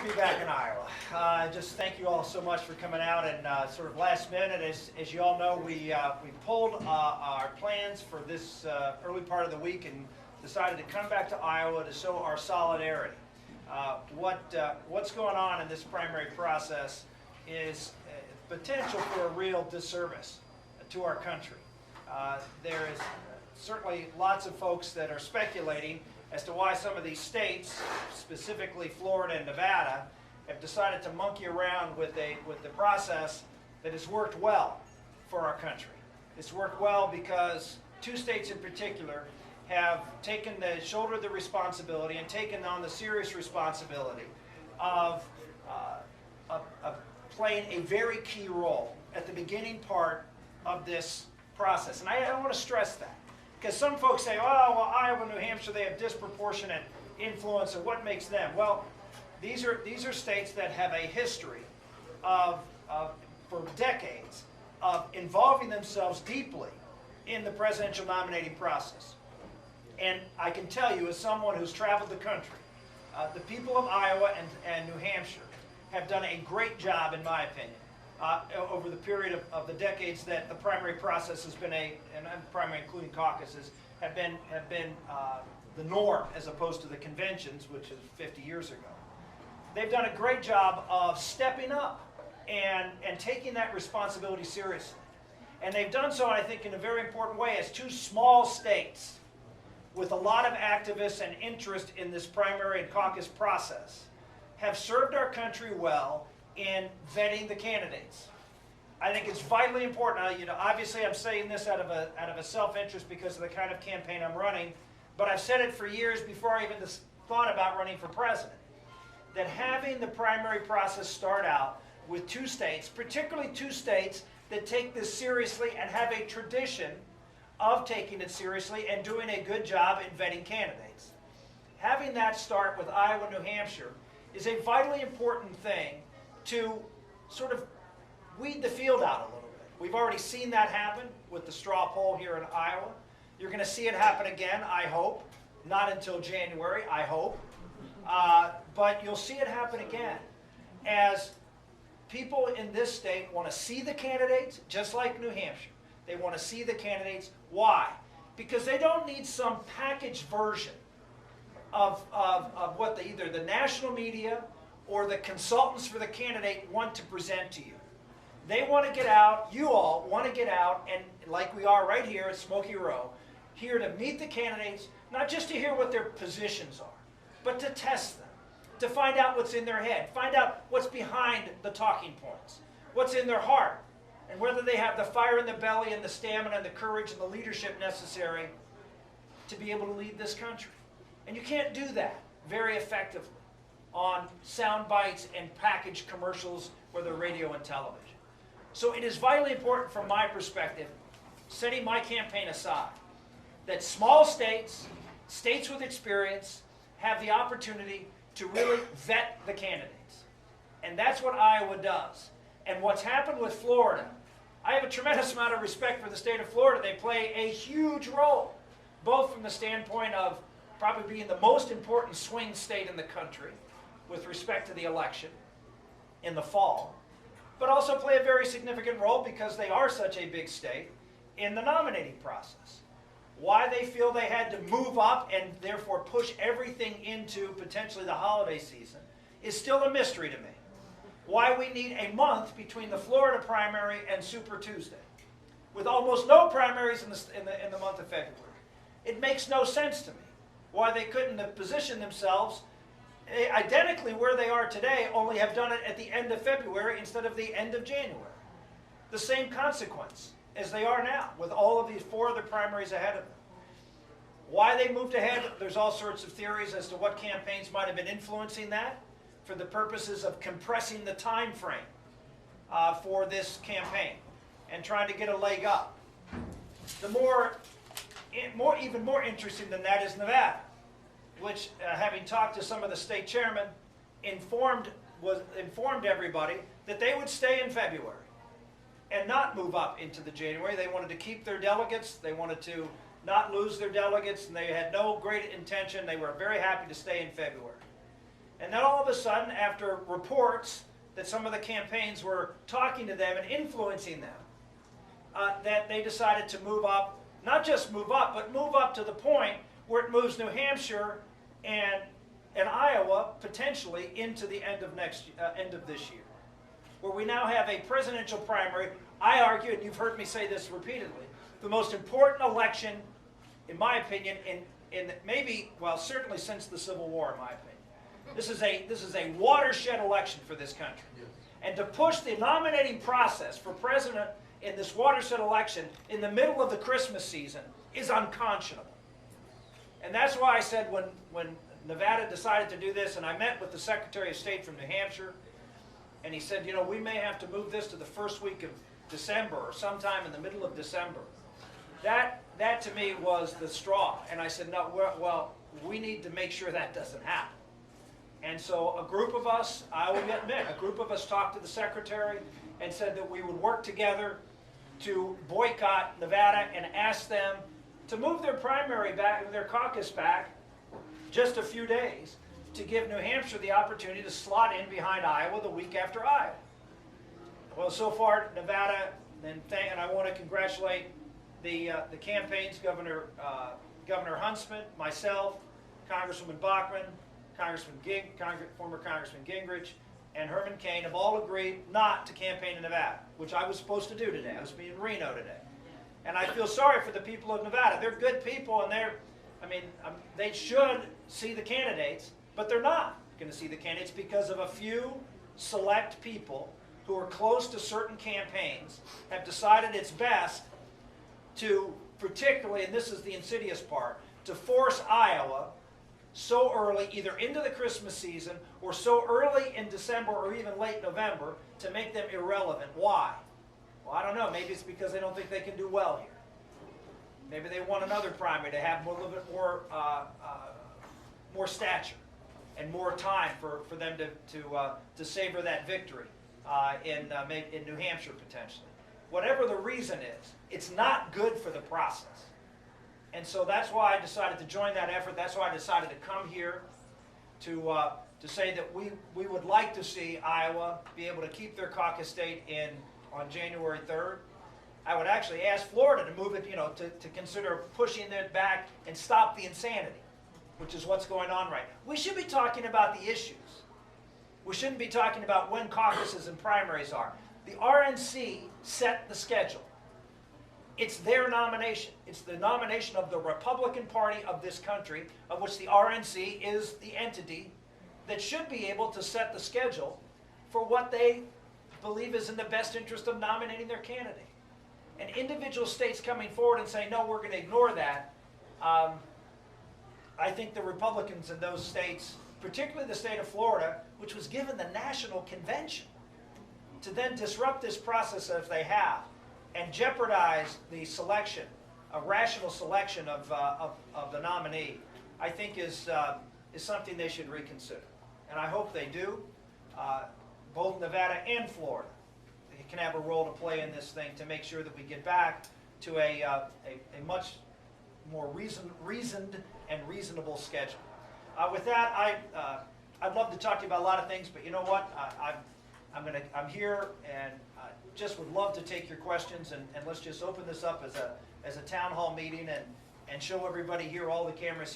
to be back in Iowa. Just thank you all so much for coming out and sort of last minute. As you all know, we pulled our plans for this early part of the week and decided to come back to Iowa to show our solidarity. What's going on in this primary process is potential for a real disservice to our country. There is certainly lots of folks that are speculating as to why some of these states, specifically Florida and Nevada, have decided to monkey around with the process that has worked well for our country. It's worked well because two states in particular have taken the shoulder of the responsibility and taken on the serious responsibility of playing a very key role at the beginning part of this process. And I want to stress that, because some folks say, oh, well, Iowa, New Hampshire, they have disproportionate influence, and what makes them? Well, these are states that have a history for decades of involving themselves deeply in the presidential nominating process. And I can tell you, as someone who's traveled the country, the people of Iowa and New Hampshire have done a great job, in my opinion, over the period of the decades that the primary process has been and primary including caucuses, have been the norm as opposed to the conventions, which is 50 years ago. They've done a great job of stepping up and taking that responsibility seriously. And they've done so, I think, in a very important way as two small states with a lot of activists and interest in this primary and caucus process have served our country well in vetting the candidates. I think it's vitally important. Obviously I'm saying this out of a self-interest because of the kind of campaign I'm running, but I've said it for years before I even thought about running for president, that having the primary process start out with two states, particularly two states that take this seriously and have a tradition of taking it seriously and doing a good job in vetting candidates. Having that start with Iowa, New Hampshire is a vitally important thing to sort of weed the field out a little bit. We've already seen that happen with the straw poll here in Iowa. You're going to see it happen again, I hope. Not until January, I hope. But you'll see it happen again as people in this state want to see the candidates, just like New Hampshire. They want to see the candidates. Why? Because they don't need some packaged version of what either the national media or the consultants for the candidate want to present to you. They want to get out, you all want to get out, and like we are right here at Smokey Row, here to meet the candidates, not just to hear what their positions are, but to test them, to find out what's in their head, find out what's behind the talking points, what's in their heart, and whether they have the fire in the belly and the stamina and the courage and the leadership necessary to be able to lead this country. And you can't do that very effectively on sound bites and packaged commercials, whether radio and television. So it is vitally important from my perspective, setting my campaign aside, that small states, states with experience, have the opportunity to really vet the candidates. And that's what Iowa does. And what's happened with Florida, I have a tremendous amount of respect for the state of Florida. They play a huge role, both from the standpoint of probably being the most important swing state in the country with respect to the election in the fall, but also play a very significant role because they are such a big state in the nominating process. Why they feel they had to move up and therefore push everything into potentially the holiday season is still a mystery to me. Why we need a month between the Florida primary and Super Tuesday, with almost no primaries in the month of February. It makes no sense to me why they couldn't have positioned themselves identically where they are today, only have done it at the end of February instead of the end of January. The same consequence as they are now, with all of these 4 other primaries ahead of them. Why they moved ahead, there's all sorts of theories as to what campaigns might have been influencing that for the purposes of compressing the time frame for this campaign and trying to get a leg up. Even more interesting than that is Nevada, which, having talked to some of the state chairmen, informed everybody that they would stay in February and not move up into the January. They wanted to keep their delegates. They wanted to not lose their delegates, and they had no great intention. They were very happy to stay in February. And then all of a sudden, after reports that some of the campaigns were talking to them and influencing them, that they decided to move up, not just move up, but move up to the point where it moves New Hampshire and Iowa potentially into the end of this year, where we now have a presidential primary. I argue, and you've heard me say this repeatedly, the most important election, in my opinion, in maybe, well, certainly since the Civil War, in my opinion. This is a watershed election for this country. Yes. And to push the nominating process for president in this watershed election in the middle of the Christmas season is unconscionable. And that's why I said when Nevada decided to do this, and I met with the Secretary of State from New Hampshire, and he said, you know, we may have to move this to the first week of December or sometime in the middle of December. That to me was the straw. And I said, no, well, we need to make sure that doesn't happen. And so a group of us, I will admit, a group of us talked to the Secretary and said that we would work together to boycott Nevada and ask them to move their primary back, their caucus back, just a few days, to give New Hampshire the opportunity to slot in behind Iowa the week after Iowa. Well, so far, Nevada, and I want to congratulate the campaigns, Governor Huntsman, myself, Congresswoman Bachmann, former Congressman Gingrich, and Herman Cain have all agreed not to campaign in Nevada, which I was supposed to do today. I was in Reno today. And I feel sorry for the people of Nevada. They're good people, and they should see the candidates, but they're not going to see the candidates because of a few select people who are close to certain campaigns have decided it's best to, particularly, and this is the insidious part, to force Iowa so early, either into the Christmas season or so early in December or even late November, to make them irrelevant. Why? Well, I don't know. Maybe it's because they don't think they can do well here. Maybe they want another primary to have a little bit more stature and more time for them to savor that victory in New Hampshire potentially. Whatever the reason is, it's not good for the process. And so that's why I decided to join that effort. That's why I decided to come here to say that we would like to see Iowa be able to keep their caucus date on January 3rd. I would actually ask Florida to move it, to consider pushing it back and stop the insanity, which is what's going on right now. We should be talking about the issues. We shouldn't be talking about when caucuses and primaries are. The RNC set the schedule. It's their nomination. It's the nomination of the Republican Party of this country, of which the RNC is the entity that should be able to set the schedule for what they believe is in the best interest of nominating their candidate. And individual states coming forward and saying, no, we're going to ignore that, I think the Republicans in those states, particularly the state of Florida, which was given the national convention, to then disrupt this process as they have, and jeopardize the selection, a rational selection of the nominee, I think is something they should reconsider. And I hope they do. Both Nevada and Florida can have a role to play in this thing to make sure that we get back to a much more reasoned and reasonable schedule. With that, I'd love to talk to you about a lot of things, but you know what? I'm here and just would love to take your questions, and let's just open this up as a town hall meeting and show everybody here, all the cameras